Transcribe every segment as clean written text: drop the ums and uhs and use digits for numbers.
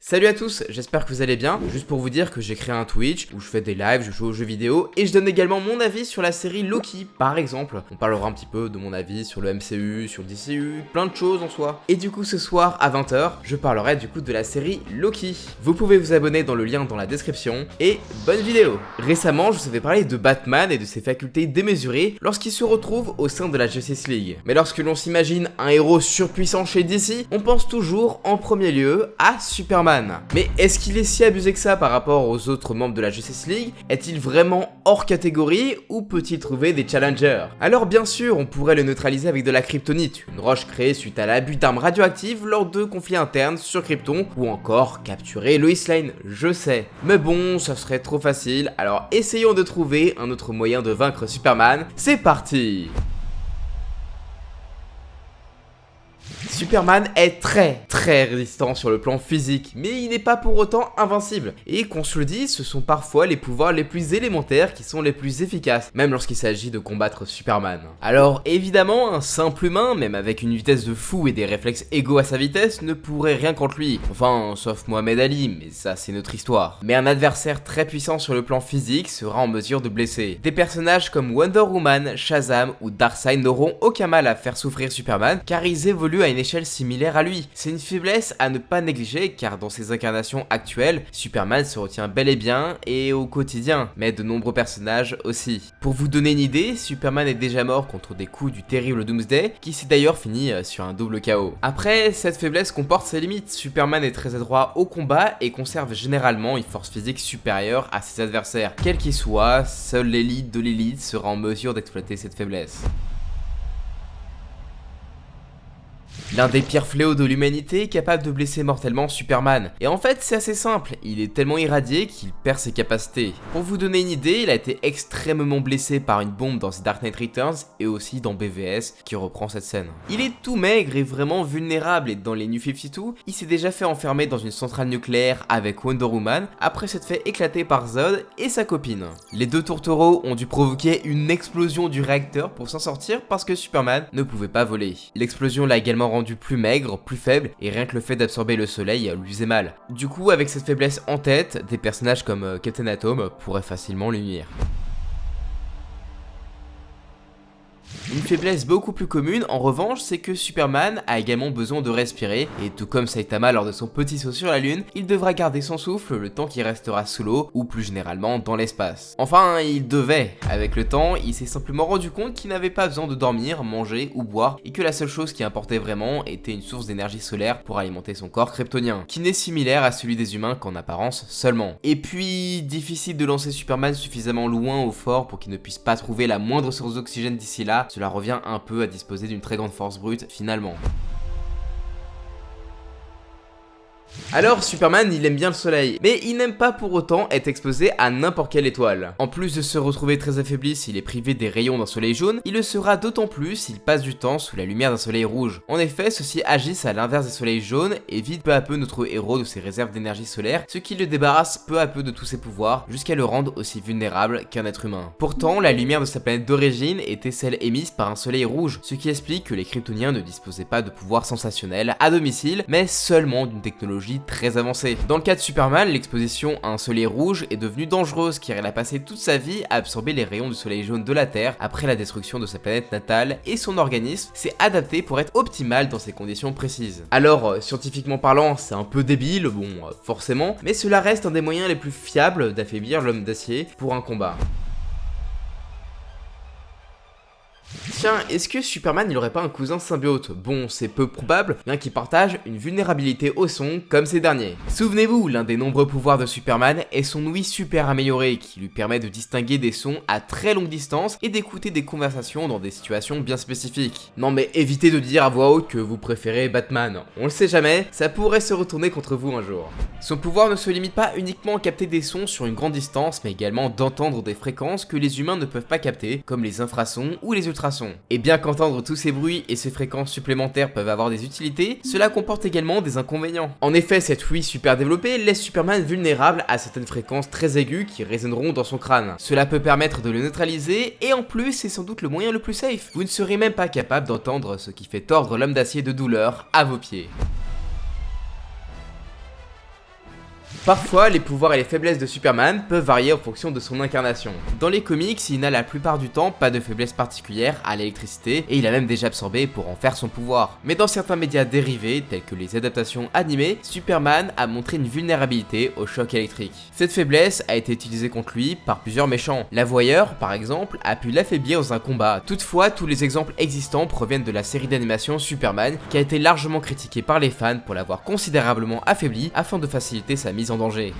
Salut à tous, j'espère que vous allez bien. Juste pour vous dire que j'ai créé un Twitch où je fais des lives, je joue aux jeux vidéo et je donne également mon avis sur la série Loki. Par exemple, on parlera un petit peu de mon avis sur le MCU, sur le DCU, plein de choses en soi. Et du coup ce soir à 20 h, je parlerai du coup de la série Loki. Vous pouvez vous abonner dans le lien dans la description et bonne vidéo. Récemment, je vous avais parlé de Batman et de ses facultés démesurées lorsqu'il se retrouve au sein de la Justice League. Mais lorsque l'on s'imagine un héros surpuissant chez DC, on pense toujours en premier lieu à Superman. Mais est-ce qu'il est si abusé que ça par rapport aux autres membres de la Justice League? Est-il vraiment hors catégorie ou peut-il trouver des challengers? Alors bien sûr, on pourrait le neutraliser avec de la kryptonite, une roche créée suite à l'abus d'armes radioactives lors de conflits internes sur Krypton, ou encore capturer Lois Lane, je sais. Mais bon, ça serait trop facile, alors essayons de trouver un autre moyen de vaincre Superman. C'est parti! Superman est très résistant sur le plan physique, mais il n'est pas pour autant invincible. Et qu'on se le dise, ce sont parfois les pouvoirs les plus élémentaires qui sont les plus efficaces, même lorsqu'il s'agit de combattre Superman. Alors évidemment, un simple humain, même avec une vitesse de fou et des réflexes égaux à sa vitesse, ne pourrait rien contre lui. Enfin, sauf Mohamed Ali, mais ça c'est notre histoire. Mais un adversaire très puissant sur le plan physique sera en mesure de blesser. Des personnages comme Wonder Woman, Shazam ou Darkseid n'auront aucun mal à faire souffrir Superman, car ils évoluent à une échelle similaire à lui. C'est une faiblesse à ne pas négliger car dans ses incarnations actuelles, Superman se retient bel et bien et au quotidien, mais de nombreux personnages aussi. Pour vous donner une idée, Superman est déjà mort contre des coups du terrible Doomsday qui s'est d'ailleurs fini sur un double KO. Après, cette faiblesse comporte ses limites. Superman est très adroit au combat et conserve généralement une force physique supérieure à ses adversaires. Quel qu'il soit, seule l'élite de l'élite sera en mesure d'exploiter cette faiblesse. L'un des pires fléaux de l'humanité est capable de blesser mortellement Superman. Et en fait, c'est assez simple, il est tellement irradié qu'il perd ses capacités. Pour vous donner une idée, il a été extrêmement blessé par une bombe dans The Dark Knight Returns et aussi dans BVS qui reprend cette scène. Il est tout maigre et vraiment vulnérable et dans les New 52, il s'est déjà fait enfermer dans une centrale nucléaire avec Wonder Woman après s'être fait éclater par Zod et sa copine. Les deux tourtereaux ont dû provoquer une explosion du réacteur pour s'en sortir parce que Superman ne pouvait pas voler. L'explosion l'a également rendu plus maigre, plus faible, et rien que le fait d'absorber le soleil lui faisait mal. Du coup, avec cette faiblesse en tête, des personnages comme Captain Atom pourraient facilement lui nuire. Une faiblesse beaucoup plus commune, en revanche, c'est que Superman a également besoin de respirer, et tout comme Saitama lors de son petit saut sur la lune, il devra garder son souffle le temps qu'il restera sous l'eau, ou plus généralement dans l'espace. Enfin, il devait. Avec le temps, il s'est simplement rendu compte qu'il n'avait pas besoin de dormir, manger ou boire, et que la seule chose qui importait vraiment était une source d'énergie solaire pour alimenter son corps kryptonien, qui n'est similaire à celui des humains qu'en apparence seulement. Et puis, difficile de lancer Superman suffisamment loin ou fort pour qu'il ne puisse pas trouver la moindre source d'oxygène d'ici là, cela revient un peu à disposer d'une très grande force brute finalement. Alors Superman il aime bien le soleil, mais il n'aime pas pour autant être exposé à n'importe quelle étoile. En plus de se retrouver très affaibli s'il est privé des rayons d'un soleil jaune, il le sera d'autant plus s'il passe du temps sous la lumière d'un soleil rouge. En effet, ceux-ci agissent à l'inverse des soleils jaunes et vident peu à peu notre héros de ses réserves d'énergie solaire, ce qui le débarrasse peu à peu de tous ses pouvoirs, jusqu'à le rendre aussi vulnérable qu'un être humain. Pourtant, la lumière de sa planète d'origine était celle émise par un soleil rouge, ce qui explique que les Kryptoniens ne disposaient pas de pouvoirs sensationnels à domicile, mais seulement d'une technologie très avancée. Dans le cas de Superman, l'exposition à un soleil rouge est devenue dangereuse car il a passé toute sa vie à absorber les rayons du soleil jaune de la Terre après la destruction de sa planète natale et son organisme s'est adapté pour être optimal dans ces conditions précises. Alors, scientifiquement parlant, c'est un peu débile, bon, forcément, mais cela reste un des moyens les plus fiables d'affaiblir l'homme d'acier pour un combat. Tiens, est-ce que Superman il aurait pas un cousin symbiote? Bon, c'est peu probable, bien qu'il partage une vulnérabilité au son comme ces derniers. Souvenez-vous, l'un des nombreux pouvoirs de Superman est son ouïe super améliorée qui lui permet de distinguer des sons à très longue distance et d'écouter des conversations dans des situations bien spécifiques. Non mais évitez de dire à voix haute que vous préférez Batman, on le sait jamais, ça pourrait se retourner contre vous un jour. Son pouvoir ne se limite pas uniquement à capter des sons sur une grande distance, mais également d'entendre des fréquences que les humains ne peuvent pas capter, comme les infrasons ou les ultrasons. Et bien qu'entendre tous ces bruits et ces fréquences supplémentaires peuvent avoir des utilités, cela comporte également des inconvénients. En effet, cette ouïe super développée laisse Superman vulnérable à certaines fréquences très aiguës qui résonneront dans son crâne. Cela peut permettre de le neutraliser et en plus c'est sans doute le moyen le plus safe. Vous ne serez même pas capable d'entendre ce qui fait tordre l'homme d'acier de douleur à vos pieds. Parfois, les pouvoirs et les faiblesses de Superman peuvent varier en fonction de son incarnation. Dans les comics, il n'a la plupart du temps pas de faiblesse particulière à l'électricité et il a même déjà absorbé pour en faire son pouvoir. Mais dans certains médias dérivés, tels que les adaptations animées, Superman a montré une vulnérabilité au choc électrique. Cette faiblesse a été utilisée contre lui par plusieurs méchants. La Voyeur, par exemple, a pu l'affaiblir dans un combat. Toutefois, tous les exemples existants proviennent de la série d'animation Superman, qui a été largement critiquée par les fans pour l'avoir considérablement affaibli afin de faciliter sa mise en danger.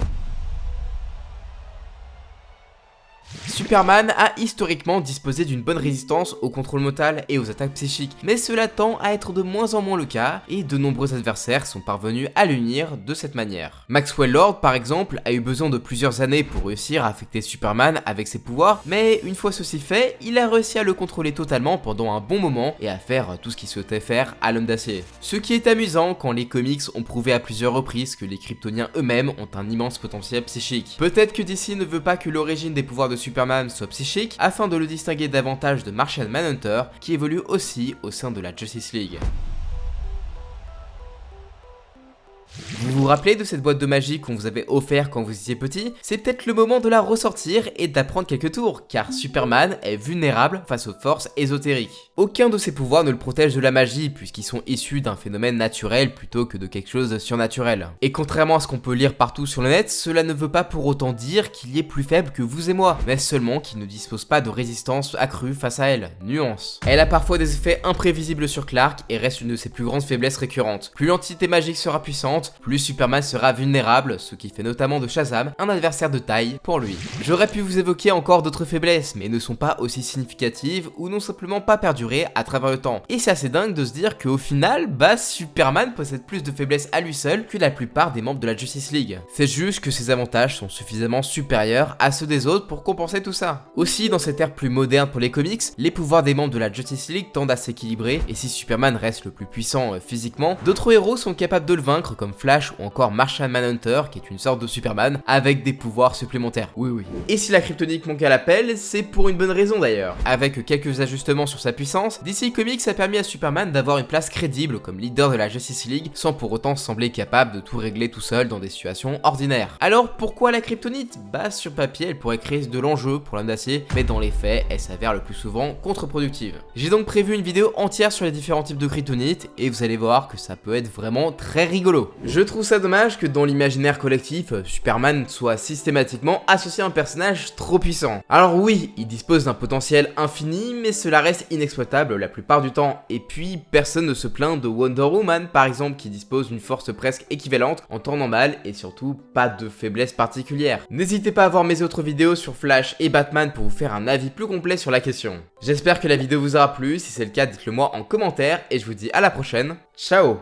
Superman a historiquement disposé d'une bonne résistance au contrôle mental et aux attaques psychiques, mais cela tend à être de moins en moins le cas et de nombreux adversaires sont parvenus à l'unir de cette manière. Maxwell Lord par exemple a eu besoin de plusieurs années pour réussir à affecter Superman avec ses pouvoirs, mais une fois ceci fait, il a réussi à le contrôler totalement pendant un bon moment et à faire tout ce qu'il souhaitait faire à l'homme d'acier. Ce qui est amusant quand les comics ont prouvé à plusieurs reprises que les Kryptoniens eux-mêmes ont un immense potentiel psychique. Peut-être que DC ne veut pas que l'origine des pouvoirs de Superman soit psychique afin de le distinguer davantage de Martian Manhunter qui évolue aussi au sein de la Justice League. Vous vous rappelez de cette boîte de magie qu'on vous avait offert quand vous étiez petit? C'est peut-être le moment de la ressortir et d'apprendre quelques tours, car Superman est vulnérable face aux forces ésotériques. Aucun de ses pouvoirs ne le protège de la magie, puisqu'ils sont issus d'un phénomène naturel plutôt que de quelque chose de surnaturel. Et contrairement à ce qu'on peut lire partout sur le net, cela ne veut pas pour autant dire qu'il est plus faible que vous et moi, mais seulement qu'il ne dispose pas de résistance accrue face à elle. Nuance. Elle a parfois des effets imprévisibles sur Clark et reste une de ses plus grandes faiblesses récurrentes. Plus l'entité magique sera puissante, plus Superman sera vulnérable, ce qui fait notamment de Shazam un adversaire de taille pour lui. J'aurais pu vous évoquer encore d'autres faiblesses, mais ne sont pas aussi significatives ou n'ont simplement pas perduré à travers le temps. Et c'est assez dingue de se dire qu'au final, Superman possède plus de faiblesses à lui seul que la plupart des membres de la Justice League. C'est juste que ses avantages sont suffisamment supérieurs à ceux des autres pour compenser tout ça. Aussi, dans cette ère plus moderne pour les comics, les pouvoirs des membres de la Justice League tendent à s'équilibrer, et si Superman reste le plus puissant physiquement, d'autres héros sont capables de le vaincre comme Flash ou encore Martian Manhunter qui est une sorte de Superman avec des pouvoirs supplémentaires. Oui. Et si la kryptonite manque à l'appel, c'est pour une bonne raison d'ailleurs. Avec quelques ajustements sur sa puissance, DC Comics a permis à Superman d'avoir une place crédible comme leader de la Justice League sans pour autant sembler capable de tout régler tout seul dans des situations ordinaires. Alors pourquoi la kryptonite? Sur papier elle pourrait créer de l'enjeu pour l'homme d'acier, mais dans les faits elle s'avère le plus souvent contre-productive. J'ai donc prévu une vidéo entière sur les différents types de kryptonite et vous allez voir que ça peut être vraiment très rigolo. Je trouve ça dommage que dans l'imaginaire collectif, Superman soit systématiquement associé à un personnage trop puissant. Alors oui, il dispose d'un potentiel infini, mais cela reste inexploitable la plupart du temps. Et puis, personne ne se plaint de Wonder Woman, par exemple, qui dispose d'une force presque équivalente en temps normal et surtout pas de faiblesse particulière. N'hésitez pas à voir mes autres vidéos sur Flash et Batman pour vous faire un avis plus complet sur la question. J'espère que la vidéo vous aura plu, si c'est le cas dites-le moi en commentaire et je vous dis à la prochaine, ciao!